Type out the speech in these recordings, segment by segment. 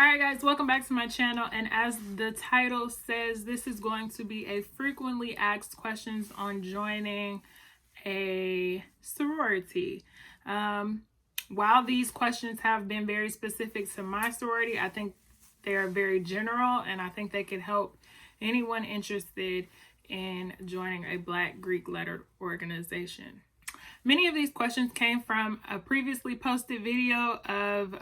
Alright guys, welcome back to my channel, and as the title says, this is going to be a frequently asked questions on joining a sorority. While these questions have been very specific to my sorority, I think they're very general, and I think they could help anyone interested in joining a Black Greek letter organization. Many of these questions came from a previously posted video of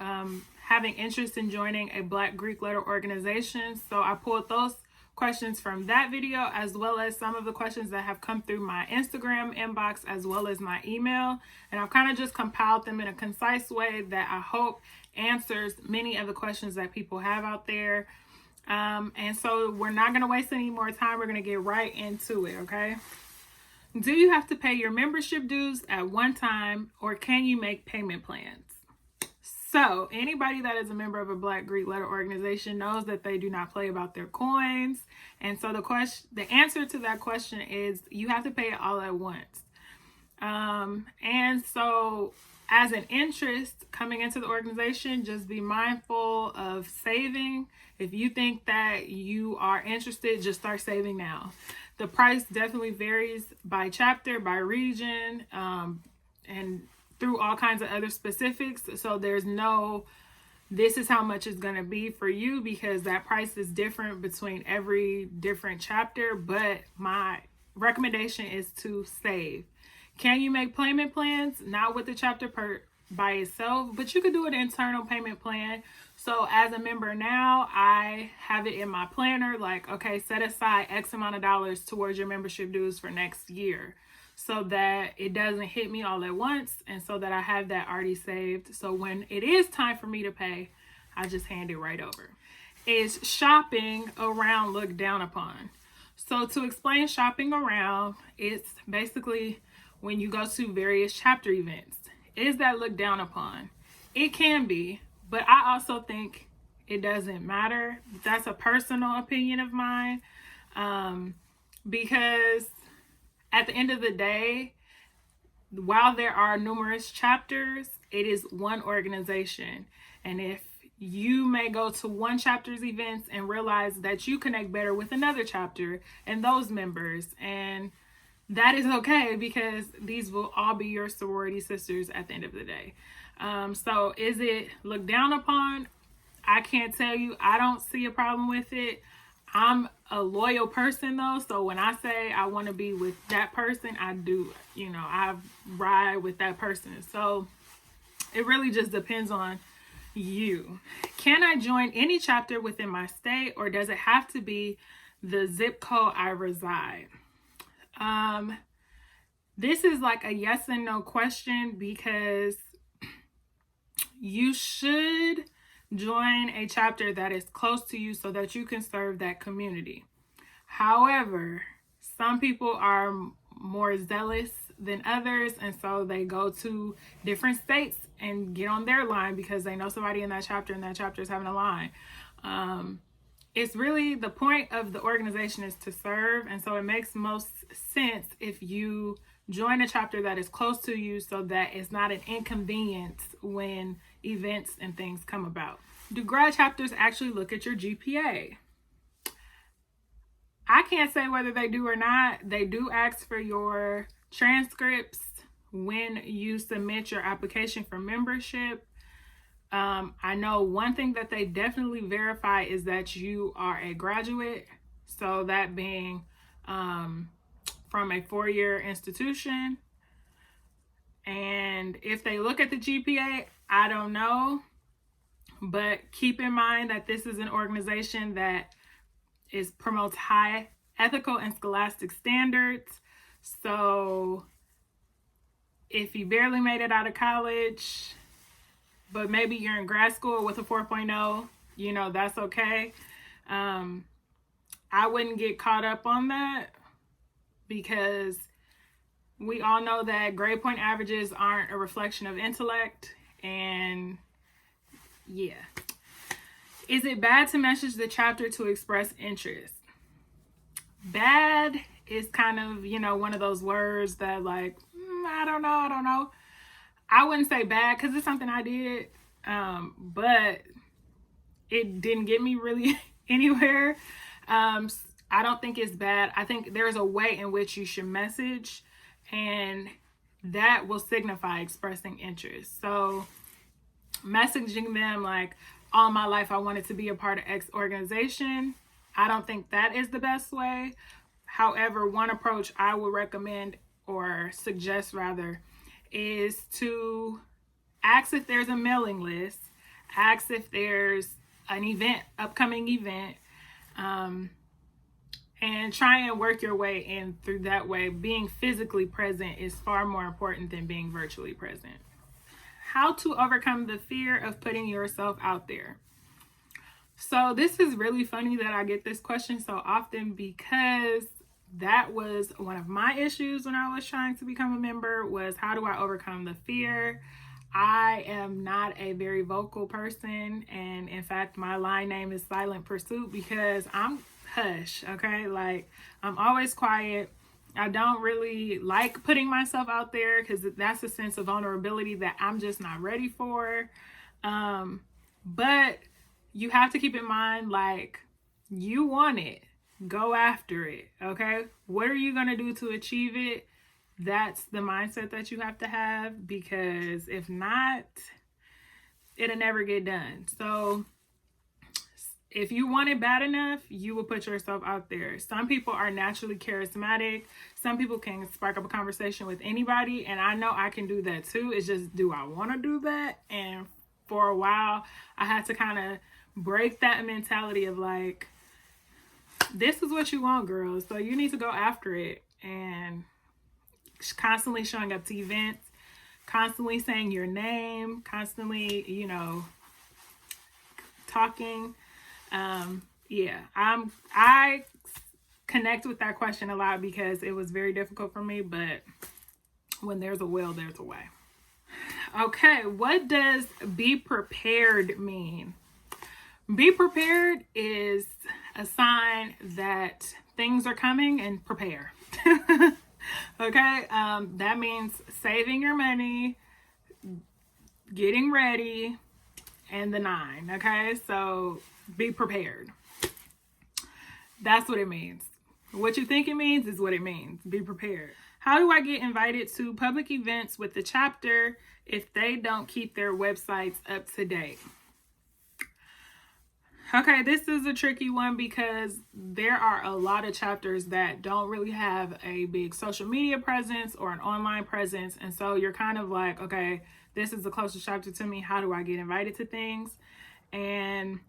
having interest in joining a Black Greek letter organization. So I pulled those questions from that video, as well as some of the questions that have come through my Instagram inbox, as well as my email. And I've kind of just compiled them in a concise way that I hope answers many of the questions that people have out there. And so we're not going to waste any more time. We're going to get right into it, okay? Do you have to pay your membership dues at one time, or can you make payment plans? So anybody that is a member of a Black Greek letter organization knows that they do not play about their coins. And so the answer to that question is you have to pay it all at once. And so as an interest coming into the organization, just be mindful of saving. If you think that you are interested, just start saving now. The price definitely varies by chapter, by region, and through all kinds of other specifics. So there's no, this is how much it's going to be for you, because that price is different between every different chapter. But my recommendation is to save. Can you make payment plans? Not with the chapter by itself, but you could do an internal payment plan. So as a member now, I have it in my planner, like, okay, set aside X amount of dollars towards your membership dues for next year, so that it doesn't hit me all at once, and so that I have that already saved. So when it is time for me to pay, I just hand it right over. Is shopping around looked down upon? So to explain shopping around, it's basically when you go to various chapter events. Is that looked down upon? It can be, but I also think it doesn't matter. That's a personal opinion of mine, because at the end of the day, while there are numerous chapters, it is one organization. And if you may go to one chapter's events and realize that you connect better with another chapter and those members, and that is okay, because these will all be your sorority sisters at the end of the day. So is it looked down upon? I can't tell you. I don't see a problem with it. I'm a loyal person though, so when I say I want to be with that person, I do. I ride with that person. So it really just depends on you. Can I join any chapter within my state, or does it have to be the zip code I reside? This is like a yes and no question, because you should join a chapter that is close to you so that you can serve that community. However, some people are more zealous than others, and so they go to different states and get on their line because they know somebody in that chapter, and that chapter is having a line. It's really, the point of the organization is to serve, and so it makes most sense if you join a chapter that is close to you, so that it's not an inconvenience when events and things come about. Do grad chapters actually look at your GPA? I can't say whether they do or not. They do ask for your transcripts when you submit your application for membership. I know one thing that they definitely verify is that you are a graduate. So that being from a 4-year institution. And if they look at the GPA, I don't know. But keep in mind that this is an organization that promotes high ethical and scholastic standards. So if you barely made it out of college, but maybe you're in grad school with a 4.0, that's okay. I wouldn't get caught up on that, because we all know that grade point averages aren't a reflection of intellect. And yeah. Is it bad to message the chapter to express interest? Bad is kind of, one of those words that like, I don't know. I wouldn't say bad, because it's something I did. But it didn't get me really anywhere. I don't think it's bad. I think there's a way in which you should message, and that will signify expressing interest. So messaging them like, all my life I wanted to be a part of X organization, I don't think that is the best way. However, one approach I would recommend, or suggest rather, is to ask if there's a mailing list, ask if there's an event, upcoming event, and try and work your way in through that way. Being physically present is far more important than being virtually present. How to overcome the fear of putting yourself out there. So this is really funny that I get this question so often, because that was one of my issues when I was trying to become a member, was how do I overcome the fear? I am not a very vocal person, and in fact my line name is Silent Pursuit because I'm hush, okay? Like, I'm always quiet. I don't really like putting myself out there because that's a sense of vulnerability that I'm just not ready for. But you have to keep in mind, like, you want it, go after it, okay? What are you going to do to achieve it? That's the mindset that you have to have, because if not, it'll never get done. So if you want it bad enough, you will put yourself out there. Some people are naturally charismatic. Some people can spark up a conversation with anybody, and I know I can do that too. It's just, do I want to do that? And for a while, I had to kind of break that mentality of like, this is what you want, girls, so you need to go after it. And constantly showing up to events, constantly saying your name, constantly, talking. I connect with that question a lot because it was very difficult for me, but when there's a will, there's a way. Okay, what does be prepared mean? Be prepared is a sign that things are coming, and prepare. Okay, that means saving your money, getting ready, and the 9. Okay, so be prepared. That's what it means. What you think it means is what it means. Be prepared. How do I get invited to public events with the chapter if they don't keep their websites up to date? Okay, this is a tricky one because there are a lot of chapters that don't really have a big social media presence or an online presence. And so you're kind of like, okay, this is the closest chapter to me. How do I get invited to things? And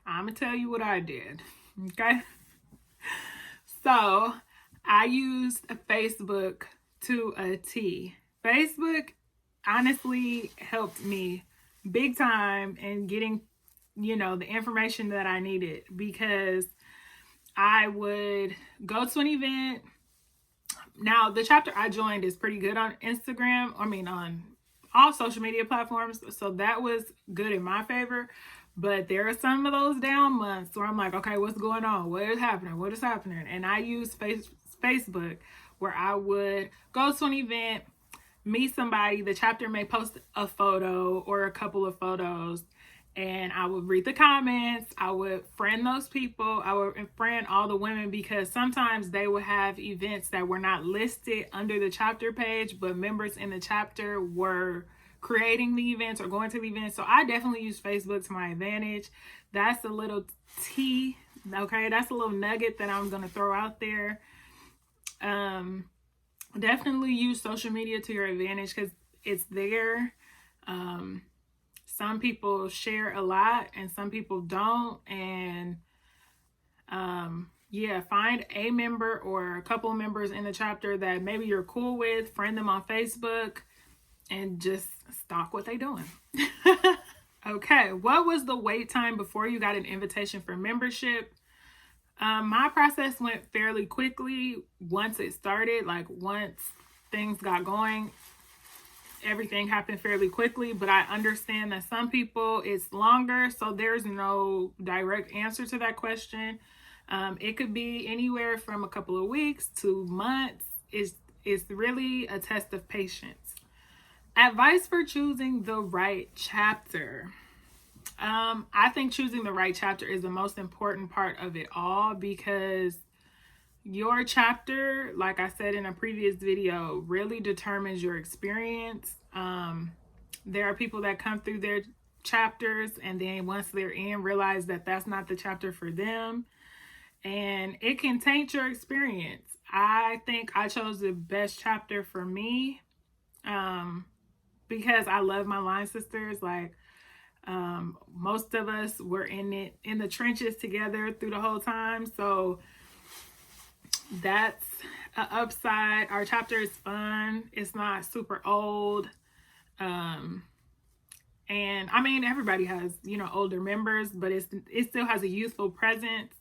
I'm going to tell you what I did. Okay. So I used Facebook to a T. Facebook honestly helped me big time in getting the information that I needed, because I would go to an event. Now, the chapter I joined is pretty good on Instagram. on all social media platforms. So that was good in my favor. But there are some of those down months where I'm like, okay, what's going on? What is happening? What is happening? And I use Facebook, where I would go to an event, meet somebody. The chapter may post a photo or a couple of photos, and I would read the comments. I would friend those people. I would friend all the women, because sometimes they would have events that were not listed under the chapter page, but members in the chapter were creating the events or going to the events. So I definitely use Facebook to my advantage. That's a little tea. Okay, that's a little nugget that I'm going to throw out there. Definitely use social media to your advantage because it's there. Some people share a lot and some people don't. And find a member or a couple of members in the chapter that maybe you're cool with, friend them on Facebook, and just stalk what they're doing. Okay, what was the wait time before you got an invitation for membership? My process went fairly quickly once it started. Like, once things got going, everything happened fairly quickly, but I understand that some people it's longer, so there's no direct answer to that question. It could be anywhere from a couple of weeks to months. It's really a test of patience. Advice for choosing the right chapter. I think choosing the right chapter is the most important part of it all, because your chapter, like I said in a previous video, really determines your experience. There are people that come through their chapters and then once they're in realize that that's not the chapter for them, and it can taint your experience. I think I chose the best chapter for me, because I love my line sisters. Like, most of us were in the trenches together through the whole time, so that's an upside. Our chapter is fun. It's not super old. And I mean, everybody has, older members, but it still has a youthful presence.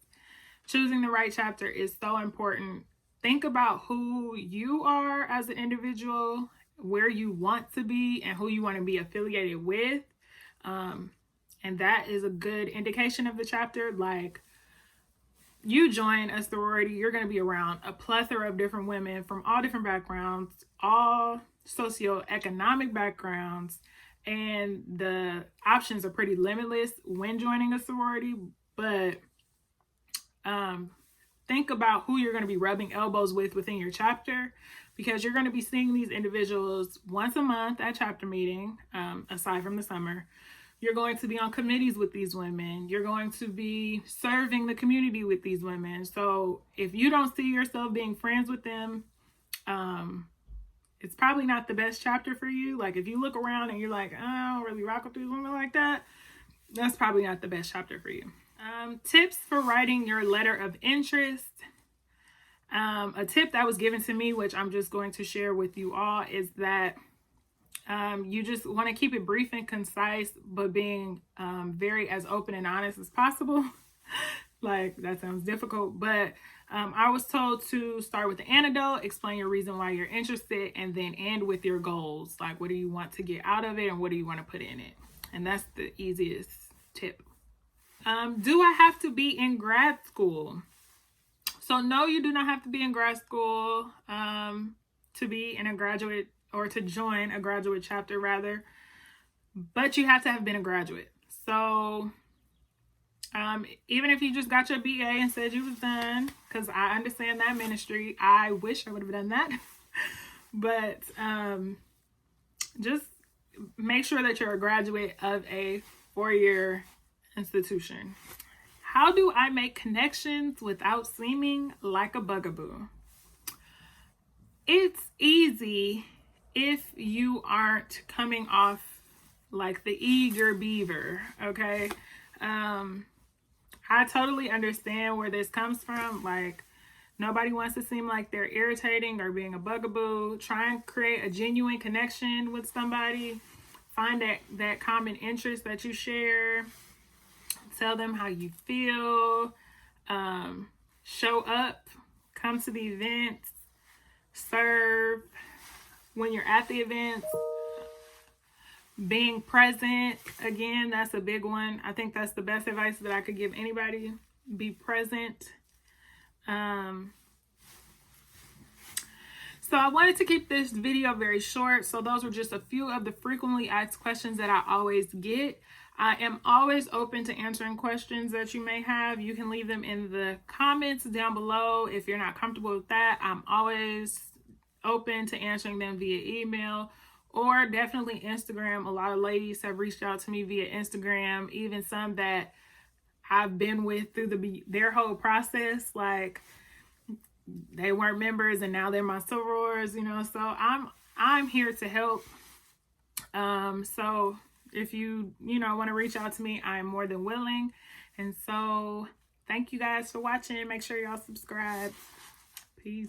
Choosing the right chapter is so important. Think about who you are as an individual, where you want to be, and who you want to be affiliated with. And that is a good indication of the chapter. Like, you join a sorority, you're going to be around a plethora of different women from all different backgrounds, all socioeconomic backgrounds, and the options are pretty limitless when joining a sorority. But think about who you're going to be rubbing elbows with within your chapter, because you're going to be seeing these individuals once a month at chapter meeting, aside from the summer. You're going to be on committees with these women. You're going to be serving the community with these women. So if you don't see yourself being friends with them, it's probably not the best chapter for you. Like, if you look around and you're like, I don't really rock with these women like that, that's probably not the best chapter for you. Tips for writing your letter of interest. A tip that was given to me, which I'm just going to share with you all, is that you just want to keep it brief and concise, but being very as open and honest as possible. Like, that sounds difficult, but I was told to start with the anecdote, explain your reason why you're interested, and then end with your goals. Like, what do you want to get out of it and what do you want to put in it? And that's the easiest tip. Do I have to be in grad school? So no, you do not have to be in grad school to be in a graduate, or to join a graduate chapter rather, but you have to have been a graduate. So even if you just got your BA and said you was done, because I understand that ministry, I wish I would have done that. But just make sure that you're a graduate of a 4-year institution. How do I make connections without seeming like a bugaboo? It's easy if you aren't coming off like the eager beaver, okay? I totally understand where this comes from. Like, nobody wants to seem like they're irritating or being a bugaboo. Try and create a genuine connection with somebody. Find that common interest that you share. Tell them how you feel. Show up. Come to the events. Serve when you're at the events. Being present, again, that's a big one. I think that's the best advice that I could give anybody. Be present. So I wanted to keep this video very short. So those were just a few of the frequently asked questions that I always get. I am always open to answering questions that you may have. You can leave them in the comments down below. If you're not comfortable with that, I'm always open to answering them via email or definitely Instagram. A lot of ladies have reached out to me via Instagram, even some that I've been with through their whole process. Like, they weren't members and now they're my sorors, so I'm here to help. So if you want to reach out to me, I'm more than willing. And so thank you guys for watching. Make sure y'all subscribe. Peace.